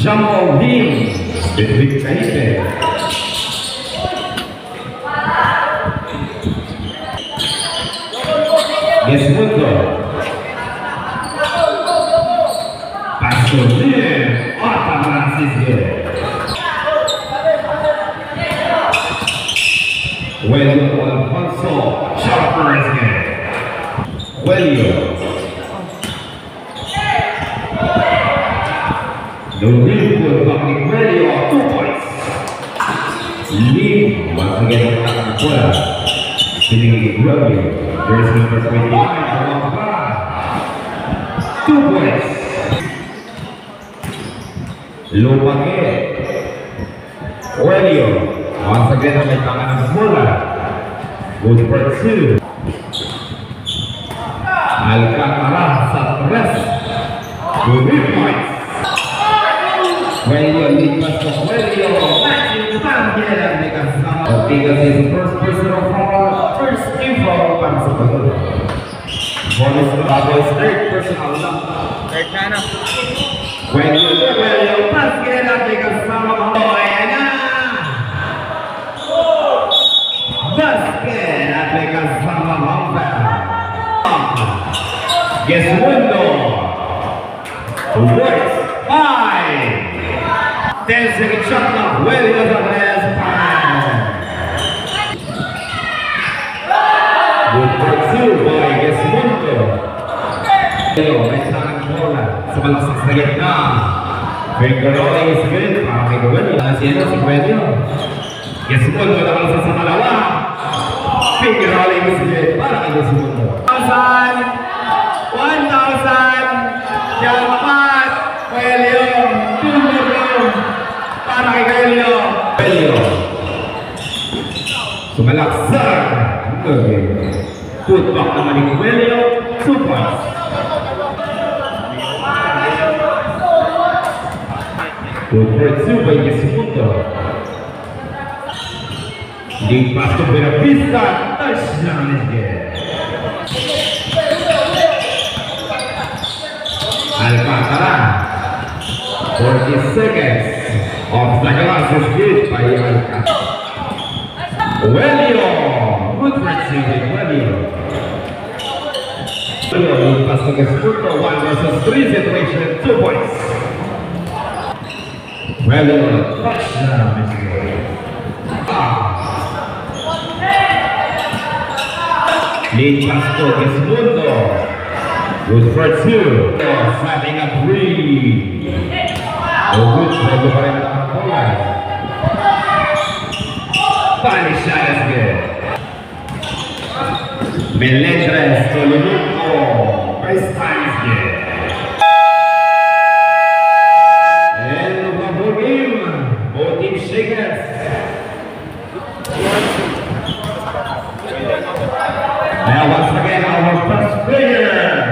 jump of him between Caipe. Gesmundo. Paso bien. Otra Francisco. Welio Alfonso. Sharper again. Welio. The lead will come in Welio. 2 points. Lead once again on Bola. Spinning it Welio. There's number 29. 2 points. Lupake. Welio. Once again may tangan ng bola. Good for 2. Alcantara sa 3. Good points. Welio lipas ke Welio. Matthew Tanggel may kasama. Ortigas is first personal foul. First team foul para sa Bago. Bonus Bago is third personal lang. Third na na. Welio Tanggel may kasama. Ayan na. Basket at may kasama Mamba. Gesmundo. Works 5. 10-second shot clock. Welio Gonzalez. Good for 2 by Gesmundo. May tangan bola sa malakas na gitna. Finger rolling is good para kay Welio. Nasino si Welio. Gesmundo nakalasa sa dalawa. Finger rolling is good para kay Gesmundo. 1,000. Yang apat. Welio. Para kay Welio. Welio. Sumalaksan. Putback naman ni Welio. 2 points. Good for 2 by Gesmundo. Lead pass to Benavista. Touchdown again. Alcantara. 40 seconds. Off the glass is good by Alcantara. Welio. Good for 2 by Welio. Lead pass to Gesmundo. 1 versus 3 situation. 2 points. Welio. Touchdown again. Lead pass to Gesmundo. Good for 2. Setting up 3. Good for the bola. Final shot is good. Melendres to Luluco. First time is good. And the game. Both teams shakers. Now once again our first player.